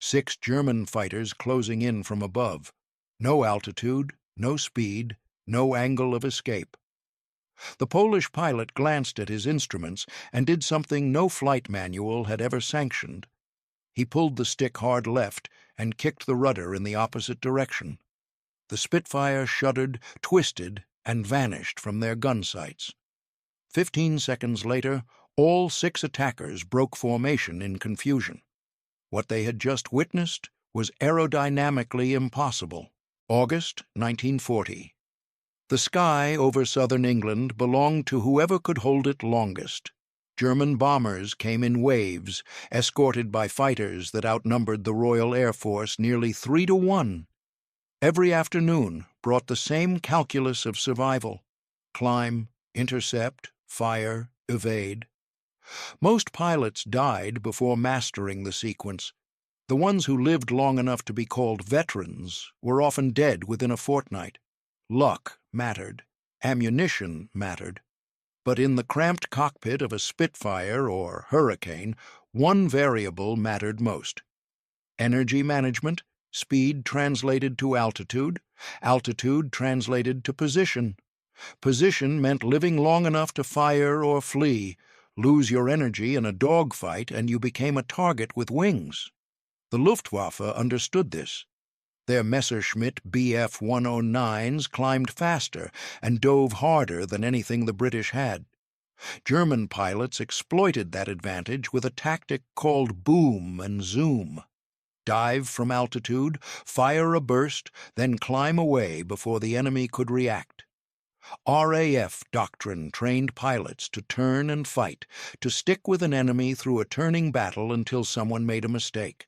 6 German fighters closing in from above. No altitude, no speed, no angle of escape. The Polish pilot glanced at his instruments and did something no flight manual had ever sanctioned. He pulled the stick hard left and kicked the rudder in the opposite direction. The Spitfire shuddered, twisted, and vanished from their gunsights. 15 seconds later, all 6 attackers broke formation in confusion. What they had just witnessed was aerodynamically impossible. August 1940. The sky over southern England belonged to whoever could hold it longest. German bombers came in waves, escorted by fighters that outnumbered the Royal Air Force nearly 3-to-1. Every afternoon brought the same calculus of survival: climb, intercept, fire, evade. Most pilots died before mastering the sequence. The ones who lived long enough to be called veterans were often dead within a fortnight. Luck mattered, ammunition mattered. But in the cramped cockpit of a Spitfire or Hurricane, one variable mattered most: energy management. Speed translated to altitude, altitude translated to position. Position meant living long enough to fire or flee. Lose your energy in a dogfight and you became a target with wings. The Luftwaffe understood this. Their Messerschmitt Bf-109s climbed faster and dove harder than anything the British had. German pilots exploited that advantage with a tactic called boom and zoom. Dive from altitude, fire a burst, then climb away before the enemy could react. RAF doctrine trained pilots to turn and fight, to stick with an enemy through a turning battle until someone made a mistake.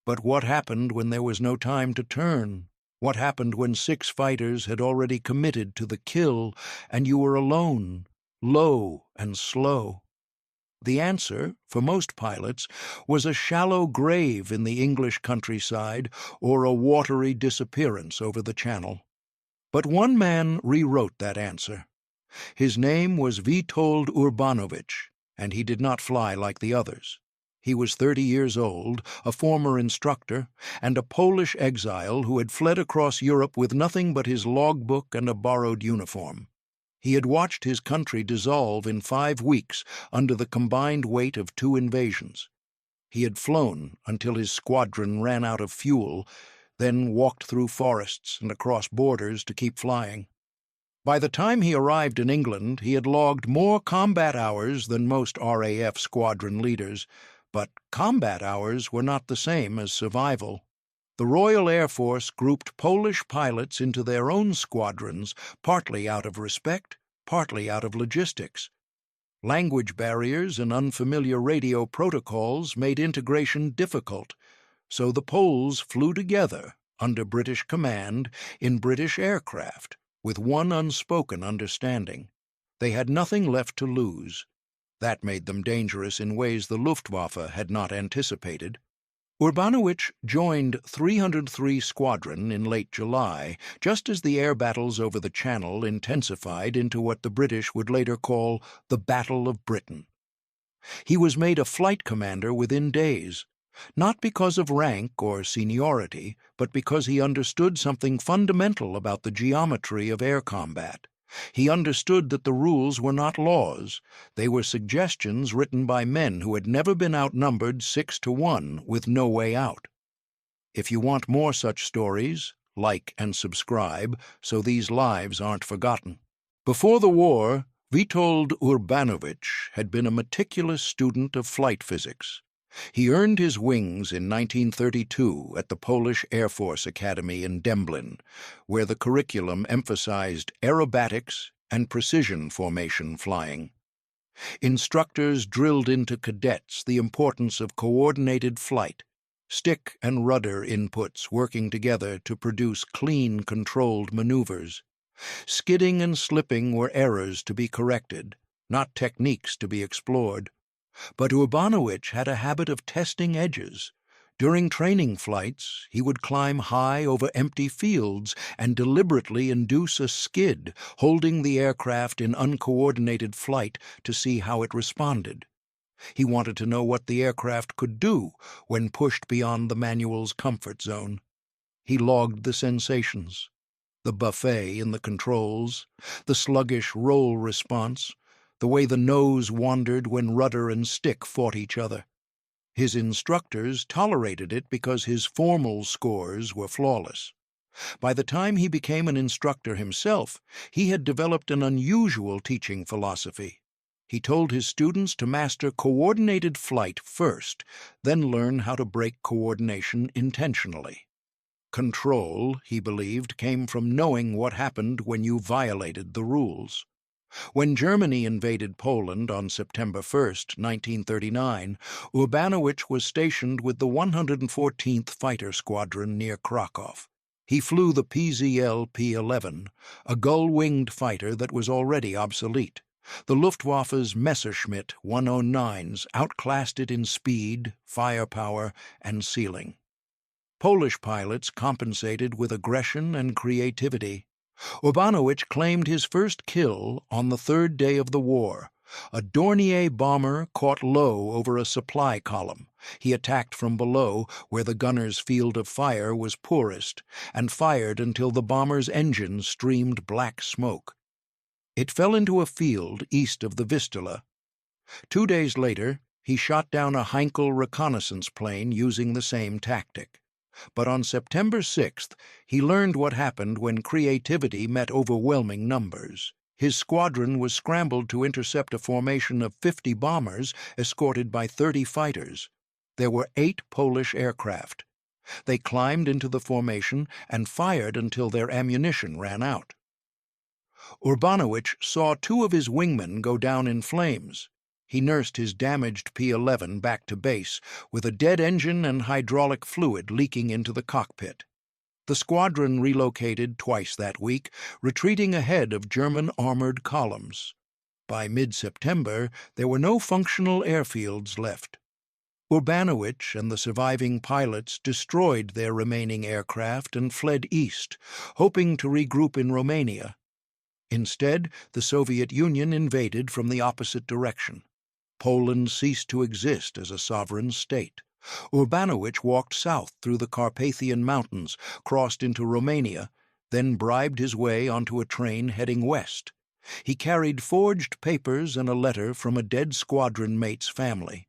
But what happened when there was no time to turn? What happened when 6 fighters had already committed to the kill and you were alone, low and slow? The answer, for most pilots, was a shallow grave in the English countryside or a watery disappearance over the Channel. But one man rewrote that answer. His name was Witold Urbanowicz, and he did not fly like the others. He was 30 years old, a former instructor, and a Polish exile who had fled across Europe with nothing but his logbook and a borrowed uniform. He had watched his country dissolve in 5 weeks under the combined weight of 2 invasions. He had flown until his squadron ran out of fuel, then walked through forests and across borders to keep flying. By the time he arrived in England, he had logged more combat hours than most RAF squadron leaders, but combat hours were not the same as survival. The Royal Air Force grouped Polish pilots into their own squadrons, partly out of respect, partly out of logistics. Language barriers and unfamiliar radio protocols made integration difficult, so the Poles flew together under British command in British aircraft with one unspoken understanding: they had nothing left to lose. That made them dangerous in ways the Luftwaffe had not anticipated. Urbanowicz joined 303 Squadron in late July, just as the air battles over the Channel intensified into what the British would later call the Battle of Britain. He was made a flight commander within days, not because of rank or seniority, but because he understood something fundamental about the geometry of air combat. He understood that the rules were not laws. They were suggestions written by men who had never been outnumbered 6-to-1 with no way out. If you want more such stories, like and subscribe so these lives aren't forgotten. Before the war, Witold Urbanowicz had been a meticulous student of flight physics. He earned his wings in 1932 at the Polish Air Force Academy in Dęblin, where the curriculum emphasized aerobatics and precision formation flying. Instructors drilled into cadets the importance of coordinated flight, stick and rudder inputs working together to produce clean, controlled maneuvers. Skidding and slipping were errors to be corrected, not techniques to be explored. But Urbanowicz had a habit of testing edges. During training flights, he would climb high over empty fields and deliberately induce a skid, holding the aircraft in uncoordinated flight to see how it responded. He wanted to know what the aircraft could do when pushed beyond the manual's comfort zone. He logged the sensations, the buffet in the controls, the sluggish roll response, the way the nose wandered when rudder and stick fought each other. His instructors tolerated it because his formal scores were flawless. By the time he became an instructor himself, he had developed an unusual teaching philosophy. He told his students to master coordinated flight first, then learn how to break coordination intentionally. Control, he believed, came from knowing what happened when you violated the rules. When Germany invaded Poland on September 1, 1939, Urbanowicz was stationed with the 114th Fighter Squadron near Krakow. He flew the PZL P-11, a gull-winged fighter that was already obsolete. The Luftwaffe's Messerschmitt 109s outclassed it in speed, firepower, and ceiling. Polish pilots compensated with aggression and creativity. Urbanowicz claimed his first kill on the third day of the war. A Dornier bomber caught low over a supply column. He attacked from below, where the gunner's field of fire was poorest, and fired until the bomber's engine streamed black smoke. It fell into a field east of the Vistula. 2 days later, he shot down a Heinkel reconnaissance plane using the same tactic. But on September 6th, he learned what happened when creativity met overwhelming numbers. His squadron was scrambled to intercept a formation of 50 bombers escorted by 30 fighters. There were 8 Polish aircraft. They climbed into the formation and fired until their ammunition ran out. Urbanowicz saw 2 of his wingmen go down in flames. He nursed his damaged P-11 back to base, with a dead engine and hydraulic fluid leaking into the cockpit. The squadron relocated twice that week, retreating ahead of German armored columns. By mid-September, there were no functional airfields left. Urbanowicz and the surviving pilots destroyed their remaining aircraft and fled east, hoping to regroup in Romania. Instead, the Soviet Union invaded from the opposite direction. Poland ceased to exist as a sovereign state. Urbanowicz walked south through the Carpathian Mountains, crossed into Romania, then bribed his way onto a train heading west. He carried forged papers and a letter from a dead squadron mate's family.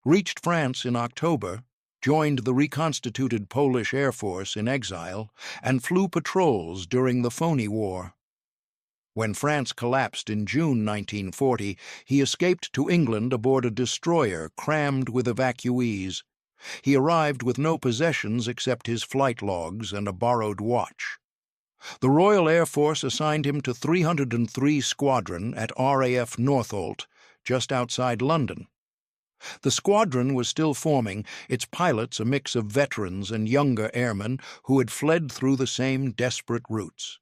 Reached France in October, joined the reconstituted Polish Air Force in exile, and flew patrols during the Phoney War. When France collapsed in June 1940, he escaped to England aboard a destroyer crammed with evacuees. He arrived with no possessions except his flight logs and a borrowed watch. The Royal Air Force assigned him to 303 Squadron at RAF Northolt, just outside London. The squadron was still forming, its pilots a mix of veterans and younger airmen who had fled through the same desperate routes.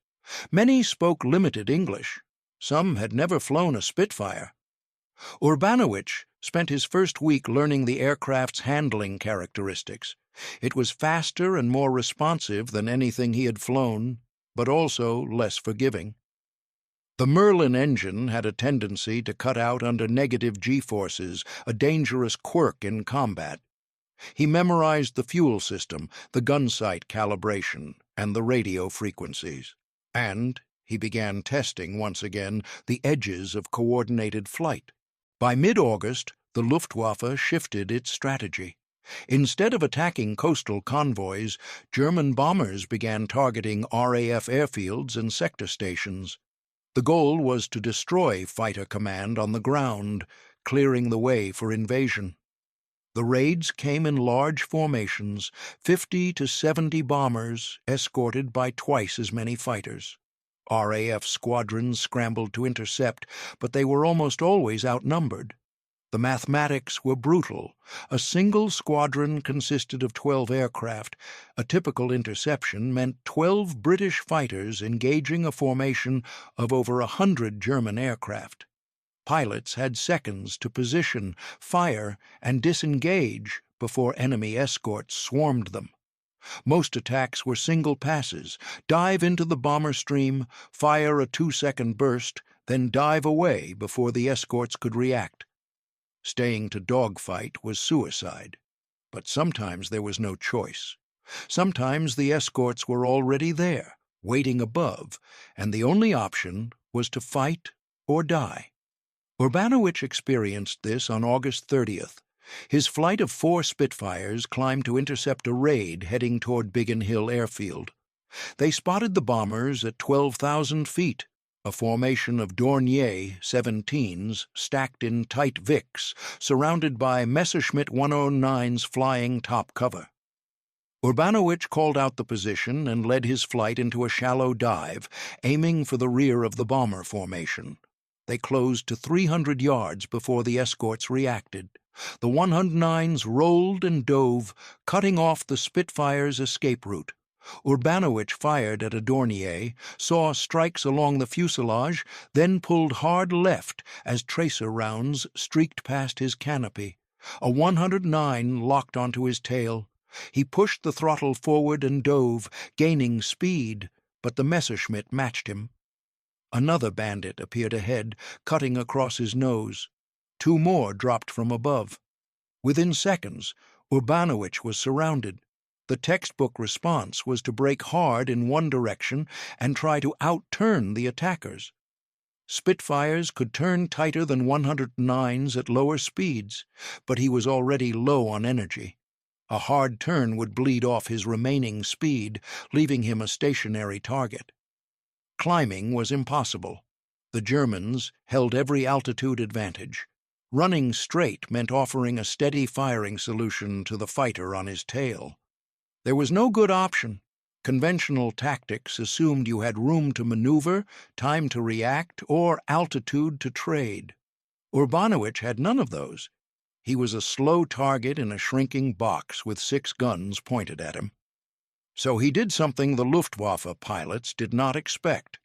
Many spoke limited English. Some had never flown a Spitfire. Urbanowicz spent his first week learning the aircraft's handling characteristics. It was faster and more responsive than anything he had flown, but also less forgiving. The Merlin engine had a tendency to cut out under negative G-forces, a dangerous quirk in combat. He memorized the fuel system, the gunsight calibration, and the radio frequencies. And he began testing once again the edges of coordinated flight. By mid-August, the Luftwaffe shifted its strategy. Instead of attacking coastal convoys, German bombers began targeting RAF airfields and sector stations. The goal was to destroy fighter command on the ground, clearing the way for invasion. The raids came in large formations, 50 to 70 bombers escorted by twice as many fighters. RAF squadrons scrambled to intercept, but they were almost always outnumbered. The mathematics were brutal. A single squadron consisted of 12 aircraft. A typical interception meant 12 British fighters engaging a formation of over 100 German aircraft. Pilots had seconds to position, fire, and disengage before enemy escorts swarmed them. Most attacks were single passes: dive into the bomber stream, fire a 2-second burst, then dive away before the escorts could react. Staying to dogfight was suicide. But sometimes there was no choice. Sometimes the escorts were already there, waiting above, and the only option was to fight or die. Urbanowicz experienced this on August 30th. His flight of 4 Spitfires climbed to intercept a raid heading toward Biggin Hill Airfield. They spotted the bombers at 12,000 feet, a formation of Dornier 17s stacked in tight Vics, surrounded by Messerschmitt 109's flying top cover. Urbanowicz called out the position and led his flight into a shallow dive, aiming for the rear of the bomber formation. They closed to 300 yards before the escorts reacted. The 109s rolled and dove, cutting off the Spitfire's escape route. Urbanowicz fired at a Dornier, saw strikes along the fuselage, then pulled hard left as tracer rounds streaked past his canopy. A 109 locked onto his tail. He pushed the throttle forward and dove, gaining speed, but the Messerschmitt matched him. Another bandit appeared ahead, cutting across his nose. 2 more dropped from above. Within seconds, Urbanowicz was surrounded. The textbook response was to brake hard in one direction and try to outturn the attackers. Spitfires could turn tighter than 109s at lower speeds, but he was already low on energy. A hard turn would bleed off his remaining speed, leaving him a stationary target. Climbing was impossible. The Germans held every altitude advantage. Running straight meant offering a steady firing solution to the fighter on his tail. There was no good option. Conventional tactics assumed you had room to maneuver, time to react, or altitude to trade. Urbanowicz had none of those. He was a slow target in a shrinking box with 6 guns pointed at him. So he did something the Luftwaffe pilots did not expect.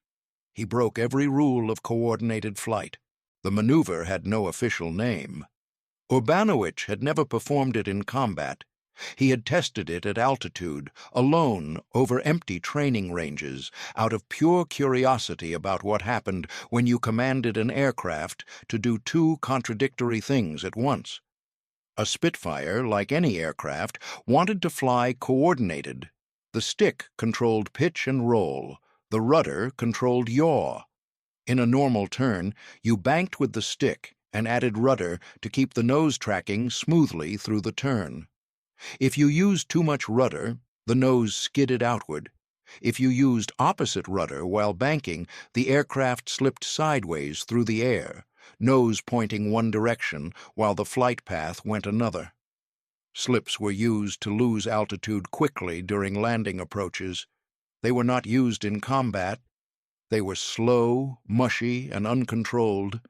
He broke every rule of coordinated flight. The maneuver had no official name. Urbanowicz had never performed it in combat. He had tested it at altitude, alone, over empty training ranges, out of pure curiosity about what happened when you commanded an aircraft to do 2 contradictory things at once. A Spitfire, like any aircraft, wanted to fly coordinated. The stick controlled pitch and roll. The rudder controlled yaw. In a normal turn, you banked with the stick and added rudder to keep the nose tracking smoothly through the turn. If you used too much rudder, the nose skidded outward. If you used opposite rudder while banking, the aircraft slipped sideways through the air, nose pointing one direction while the flight path went another. Slips were used to lose altitude quickly during landing approaches. They were not used in combat. They were slow, mushy, and uncontrolled.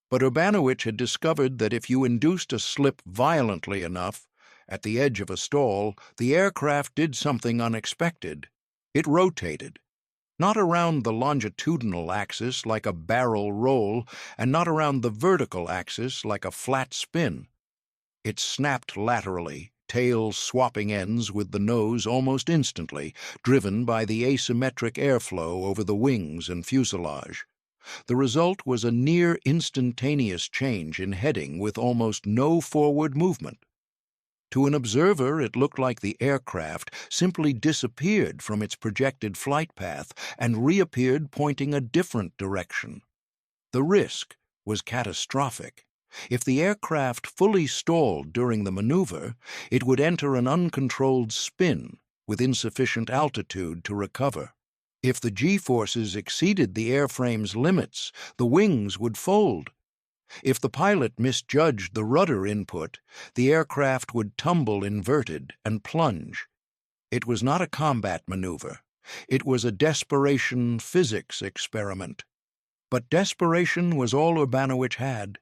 But Urbanowicz had discovered that if you induced a slip violently enough, at the edge of a stall, the aircraft did something unexpected. It rotated. Not around the longitudinal axis like a barrel roll, and not around the vertical axis like a flat spin. It snapped laterally, tail swapping ends with the nose almost instantly, driven by the asymmetric airflow over the wings and fuselage. The result was a near instantaneous change in heading with almost no forward movement. To an observer, it looked like the aircraft simply disappeared from its projected flight path and reappeared pointing a different direction. The risk was catastrophic. If the aircraft fully stalled during the maneuver, it would enter an uncontrolled spin with insufficient altitude to recover. If the G-forces exceeded the airframe's limits, the wings would fold. If the pilot misjudged the rudder input, the aircraft would tumble inverted and plunge. It was not a combat maneuver. It was a desperation physics experiment. But desperation was all Urbanowicz had.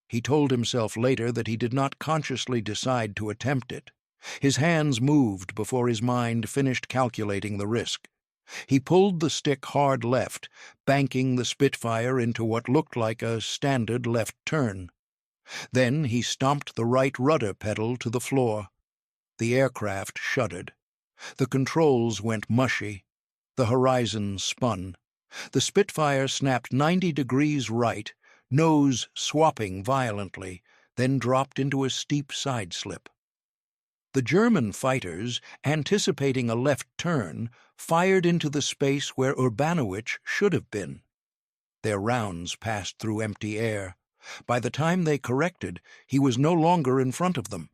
He told himself later that he did not consciously decide to attempt it. His hands moved before his mind finished calculating the risk. He pulled the stick hard left, banking the Spitfire into what looked like a standard left turn. Then he stomped the right rudder pedal to the floor. The aircraft shuddered. The controls went mushy. The horizon spun. The Spitfire snapped 90 degrees right, nose swapping violently, then dropped into a steep side slip. The German fighters, anticipating a left turn, fired into the space where Urbanowicz should have been. Their rounds passed through empty air. By the time they corrected, he was no longer in front of them.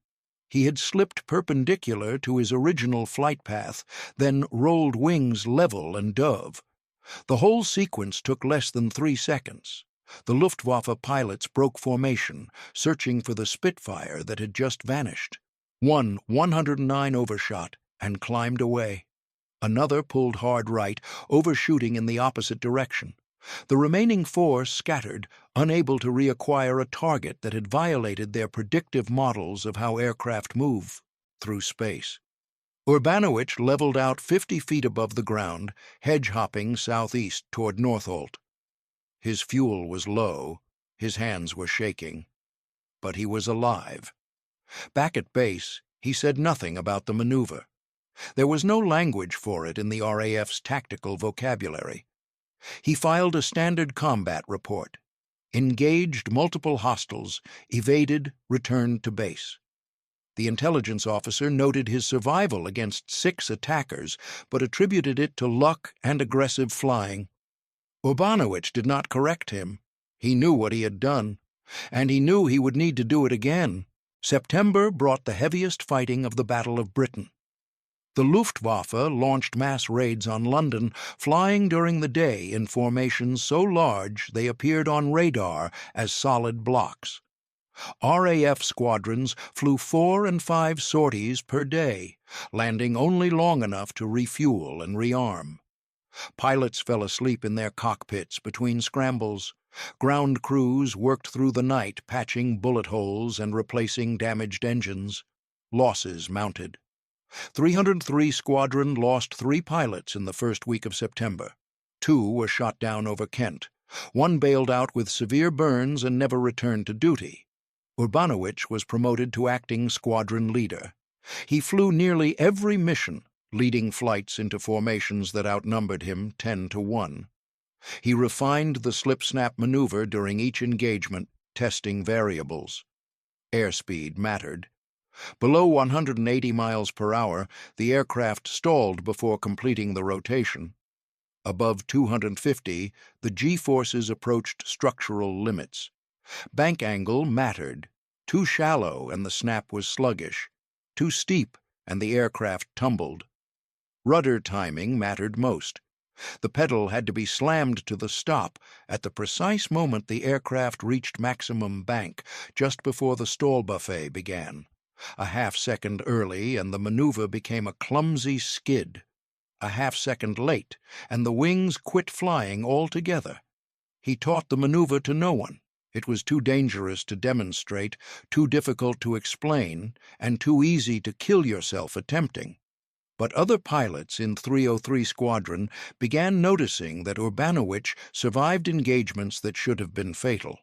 He had slipped perpendicular to his original flight path, then rolled wings level and dove. The whole sequence took less than 3 seconds. The Luftwaffe pilots broke formation, searching for the Spitfire that had just vanished. One 109 overshot and climbed away. Another pulled hard right, overshooting in the opposite direction. The remaining 4 scattered, unable to reacquire a target that had violated their predictive models of how aircraft move through space. Urbanowicz leveled out 50 feet above the ground, hedge-hopping southeast toward Northolt. His fuel was low, his hands were shaking, but he was alive. Back at base, he said nothing about the maneuver. There was no language for it in the RAF's tactical vocabulary. He filed a standard combat report, engaged multiple hostiles, evaded, returned to base. The intelligence officer noted his survival against 6 attackers, but attributed it to luck and aggressive flying. Urbanowicz did not correct him. He knew what he had done, and he knew he would need to do it again. September brought the heaviest fighting of the Battle of Britain. The Luftwaffe launched mass raids on London, flying during the day in formations so large they appeared on radar as solid blocks. RAF squadrons flew 4 and 5 sorties per day, landing only long enough to refuel and rearm. Pilots fell asleep in their cockpits between scrambles. Ground crews worked through the night patching bullet holes and replacing damaged engines. Losses mounted. 303 Squadron lost 3 pilots in the first week of September. 2 were shot down over Kent. 1 bailed out with severe burns and never returned to duty. Urbanowicz was promoted to acting squadron leader. He flew nearly every mission, leading flights into formations that outnumbered him 10-1. He refined the slip-snap maneuver during each engagement, testing variables. Airspeed mattered. Below 180 miles per hour, the aircraft stalled before completing the rotation. Above 250, the G-forces approached structural limits. Bank angle mattered. Too shallow and the snap was sluggish. Too steep and the aircraft tumbled. Rudder timing mattered most. The pedal had to be slammed to the stop at the precise moment the aircraft reached maximum bank, just before the stall buffet began. A half-second early, and the maneuver became a clumsy skid. A half-second late, and the wings quit flying altogether. He taught the maneuver to no one. It was too dangerous to demonstrate, too difficult to explain, and too easy to kill yourself attempting. But other pilots in 303 Squadron began noticing that Urbanowicz survived engagements that should have been fatal.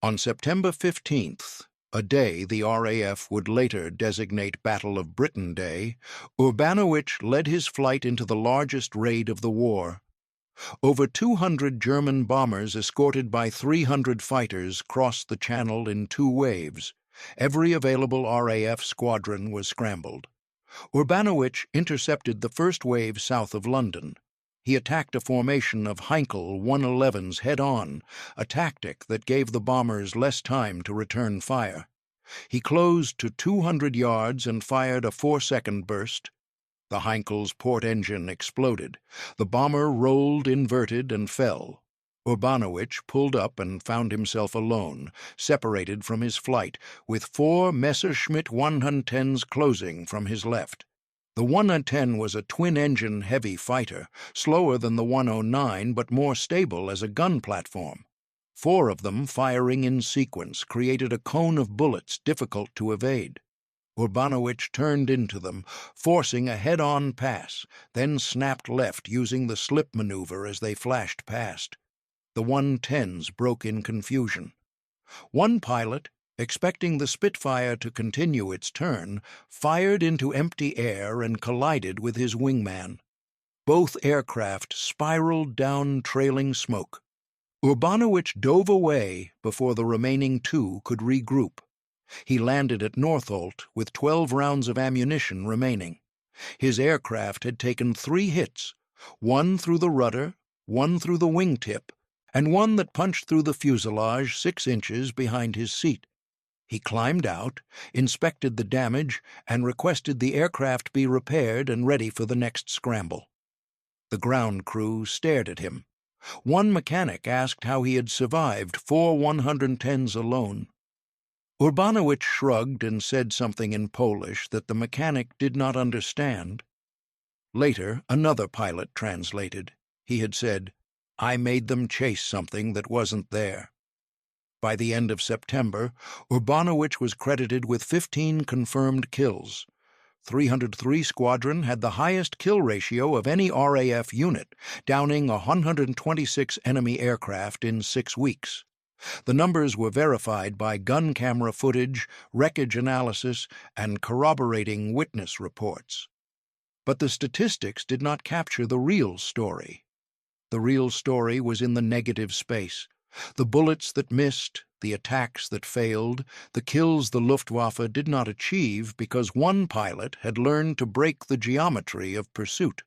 On September 15th, a day the RAF would later designate Battle of Britain Day, Urbanowicz led his flight into the largest raid of the war. Over 200 German bombers escorted by 300 fighters crossed the channel in 2 waves. Every available RAF squadron was scrambled. Urbanowicz intercepted the first wave south of London. He attacked a formation of Heinkel 111s head-on, a tactic that gave the bombers less time to return fire. He closed to 200 yards and fired a 4-second burst. The Heinkel's port engine exploded. The bomber rolled inverted and fell. Urbanowicz pulled up and found himself alone, separated from his flight, with 4 Messerschmitt 110s closing from his left. The 110 was a twin-engine heavy fighter, slower than the 109 but more stable as a gun platform. 4 of them firing in sequence created a cone of bullets difficult to evade. Urbanowicz turned into them, forcing a head-on pass, then snapped left using the slip maneuver as they flashed past. The 110s broke in confusion. One pilot, expecting the Spitfire to continue its turn, fired into empty air and collided with his wingman. Both aircraft spiraled down trailing smoke. Urbanowicz dove away before the remaining two could regroup. He landed at Northolt with 12 rounds of ammunition remaining. His aircraft had taken 3 hits, one through the rudder, one through the wingtip, and one that punched through the fuselage 6 inches behind his seat. He climbed out, inspected the damage, and requested the aircraft be repaired and ready for the next scramble. The ground crew stared at him. One mechanic asked how he had survived 4 110s alone. Urbanowicz shrugged and said something in Polish that the mechanic did not understand. Later, another pilot translated. He had said, "I made them chase something that wasn't there." By the end of September, Urbanowicz was credited with 15 confirmed kills. 303 Squadron had the highest kill ratio of any RAF unit, downing 126 enemy aircraft in 6 weeks. The numbers were verified by gun camera footage, wreckage analysis, and corroborating witness reports. But the statistics did not capture the real story. The real story was in the negative space. The bullets that missed, the attacks that failed, the kills the Luftwaffe did not achieve because one pilot had learned to break the geometry of pursuit.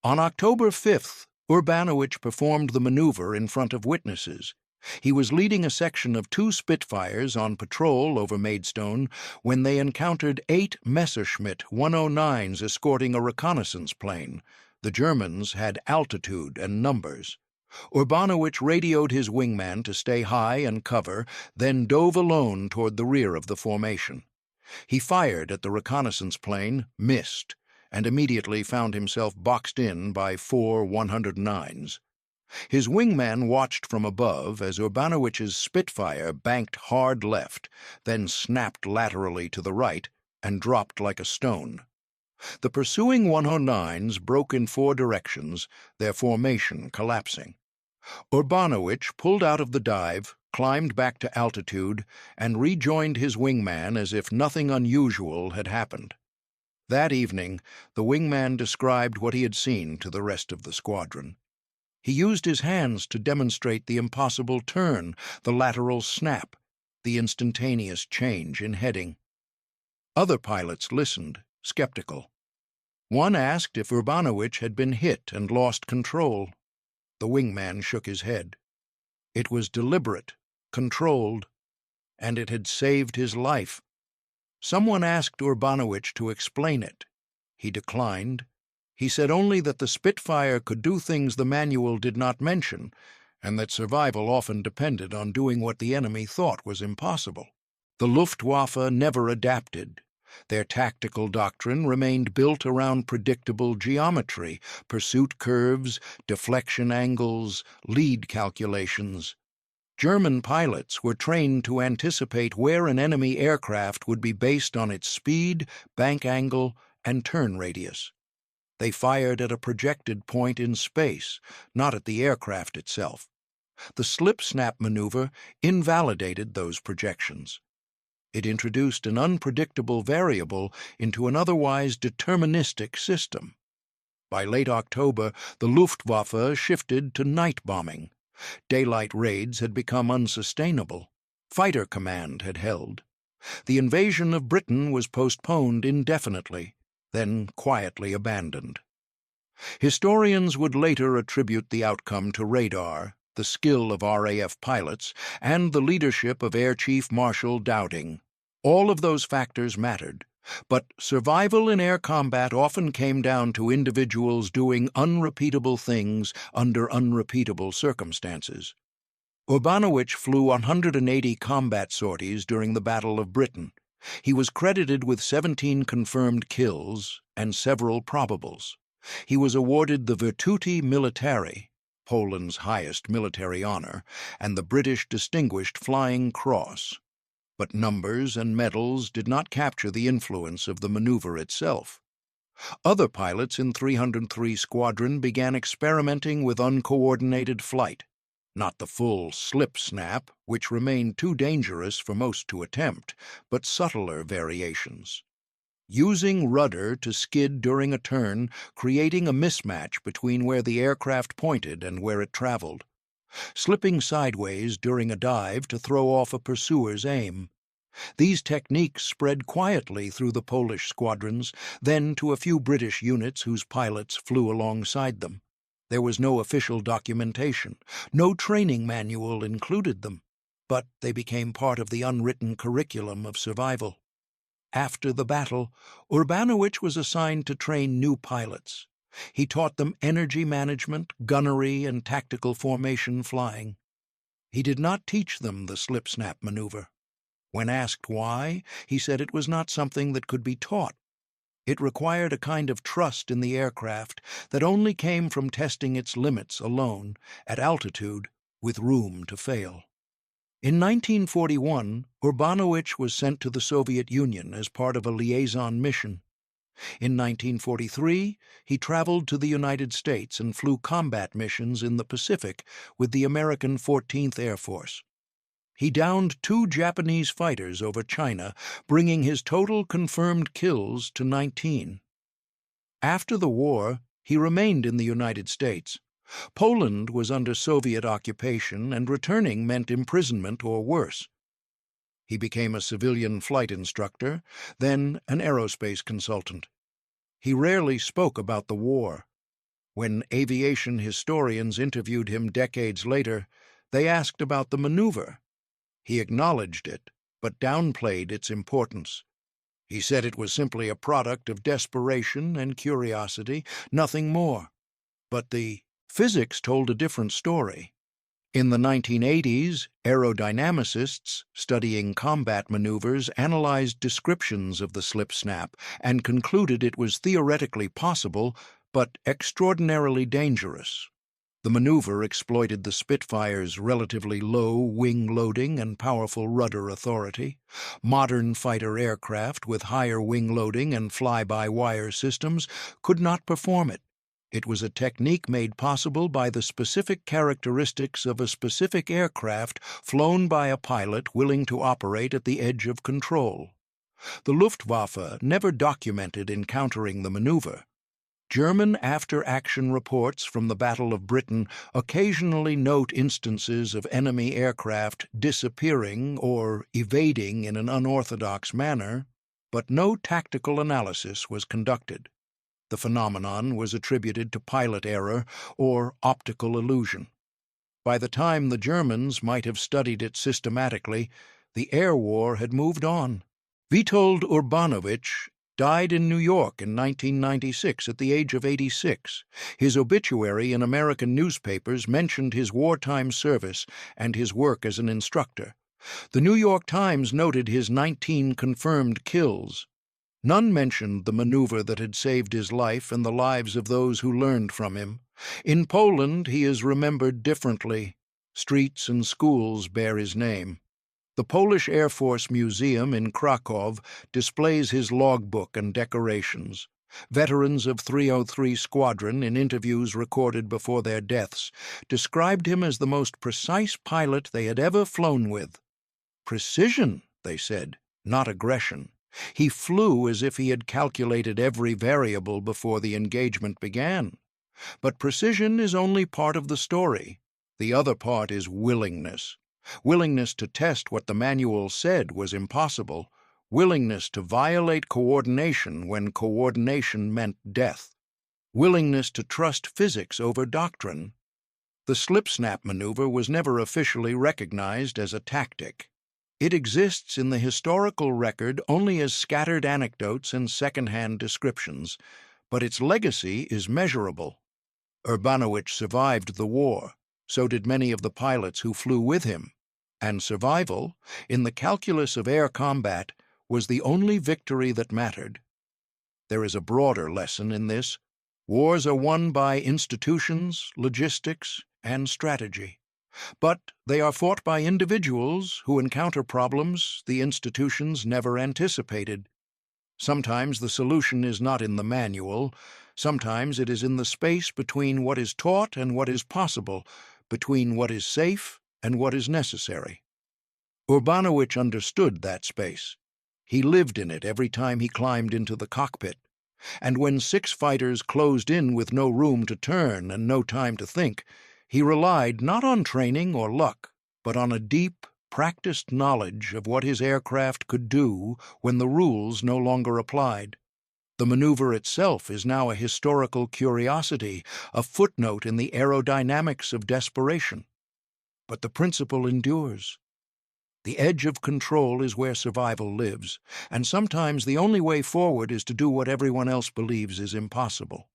On October 5th, Urbanowicz performed the maneuver in front of witnesses. He was leading a section of 2 Spitfires on patrol over Maidstone when they encountered 8 Messerschmitt 109s escorting a reconnaissance plane. The Germans had altitude and numbers. Urbanowicz radioed his wingman to stay high and cover, then dove alone toward the rear of the formation. He fired at the reconnaissance plane, missed, and immediately found himself boxed in by 4 109s. His wingman watched from above as Urbanowicz's Spitfire banked hard left, then snapped laterally to the right and dropped like a stone. The pursuing 109s broke in 4 directions, their formation collapsing. Urbanowicz pulled out of the dive, climbed back to altitude, and rejoined his wingman as if nothing unusual had happened. That evening, the wingman described what he had seen to the rest of the squadron. He used his hands to demonstrate the impossible turn, the lateral snap, the instantaneous change in heading. Other pilots listened, skeptical. One asked if Urbanowicz had been hit and lost control. The wingman shook his head. It was deliberate, controlled, and it had saved his life. Someone asked Urbanowicz to explain it. He declined. He said only that the Spitfire could do things the manual did not mention, and that survival often depended on doing what the enemy thought was impossible. The Luftwaffe never adapted. Their tactical doctrine remained built around predictable geometry, pursuit curves, deflection angles, lead calculations. German pilots were trained to anticipate where an enemy aircraft would be based on its speed, bank angle, and turn radius. They fired at a projected point in space, not at the aircraft itself. The slip-snap maneuver invalidated those projections. It introduced an unpredictable variable into an otherwise deterministic system. By late October, the Luftwaffe shifted to night bombing. Daylight raids had become unsustainable. Fighter command had held. The invasion of Britain was postponed indefinitely, then quietly abandoned. Historians would later attribute the outcome to radar, the skill of RAF pilots, and the leadership of Air Chief Marshal Dowding. All of those factors mattered, but survival in air combat often came down to individuals doing unrepeatable things under unrepeatable circumstances. Urbanowicz flew 180 combat sorties during the Battle of Britain. He was credited with 17 confirmed kills and several probables. He was awarded the Virtuti Militari, Poland's highest military honor, and the British Distinguished Flying Cross. But numbers and medals did not capture the influence of the maneuver itself. Other pilots in 303 Squadron began experimenting with uncoordinated flight, not the full slip-snap, which remained too dangerous for most to attempt, but subtler variations. Using rudder to skid during a turn, creating a mismatch between where the aircraft pointed and where it traveled. slipping sideways during a dive to throw off a pursuer's aim. These techniques spread quietly through the Polish squadrons, then to a few British units whose pilots flew alongside them. There was no official documentation, no training manual included them, but they became part of the unwritten curriculum of survival. After the battle, Urbanowicz was assigned to train new pilots. He taught them energy management, gunnery, and tactical formation flying. He did not teach them the slip-snap maneuver. When asked why, he said it was not something that could be taught. It required a kind of trust in the aircraft that only came from testing its limits alone, at altitude, with room to fail. In 1941, Urbanowicz was sent to the Soviet Union as part of a liaison mission. In 1943, he traveled to the United States and flew combat missions in the Pacific with the American 14th Air Force. He downed 2 Japanese fighters over China, bringing his total confirmed kills to 19. After the war, he remained in the United States. Poland was under Soviet occupation, and returning meant imprisonment or worse. He became a civilian flight instructor, then an aerospace consultant. He rarely spoke about the war. When aviation historians interviewed him decades later, they asked about the maneuver. He acknowledged it, but downplayed its importance. He said it was simply a product of desperation and curiosity, nothing more. But the physics told a different story. In the 1980s, aerodynamicists studying combat maneuvers analyzed descriptions of the slip-snap and concluded it was theoretically possible, but extraordinarily dangerous. The maneuver exploited the Spitfire's relatively low wing loading and powerful rudder authority. Modern fighter aircraft with higher wing loading and fly-by-wire systems could not perform it. It was a technique made possible by the specific characteristics of a specific aircraft flown by a pilot willing to operate at the edge of control. The Luftwaffe never documented encountering the maneuver. German after-action reports from the Battle of Britain occasionally note instances of enemy aircraft disappearing or evading in an unorthodox manner, but no tactical analysis was conducted. The phenomenon was attributed to pilot error or optical illusion. By the time the Germans might have studied it systematically, the air war had moved on. Witold Urbanowicz died in New York in 1996 at the age of 86. His obituary in American newspapers mentioned his wartime service and his work as an instructor. The New York Times noted his 19 confirmed kills. None mentioned the maneuver that had saved his life and the lives of those who learned from him. In Poland, he is remembered differently. Streets and schools bear his name. The Polish Air Force Museum in Krakow displays his logbook and decorations. Veterans of 303 Squadron, in interviews recorded before their deaths, described him as the most precise pilot they had ever flown with. Precision, they said, not aggression. He flew as if he had calculated every variable before the engagement began. But precision is only part of the story. The other part is willingness. Willingness to test what the manual said was impossible. Willingness to violate coordination when coordination meant death. Willingness to trust physics over doctrine. The slip-snap maneuver was never officially recognized as a tactic. It exists in the historical record only as scattered anecdotes and second-hand descriptions, but its legacy is measurable. Urbanowicz survived the war, so did many of the pilots who flew with him, and survival, in the calculus of air combat, was the only victory that mattered. There is a broader lesson in this. Wars are won by institutions, logistics, and strategy. But they are fought by individuals who encounter problems the institutions never anticipated. Sometimes the solution is not in the manual. Sometimes it is in the space between what is taught and what is possible, between what is safe and what is necessary. Urbanowicz understood that space. He lived in it every time he climbed into the cockpit. And when 6 fighters closed in with no room to turn and no time to think, He relied not on training or luck, but on a deep, practiced knowledge of what his aircraft could do when the rules no longer applied. The maneuver itself is now a historical curiosity, a footnote in the aerodynamics of desperation. But the principle endures. The edge of control is where survival lives, and sometimes the only way forward is to do what everyone else believes is impossible.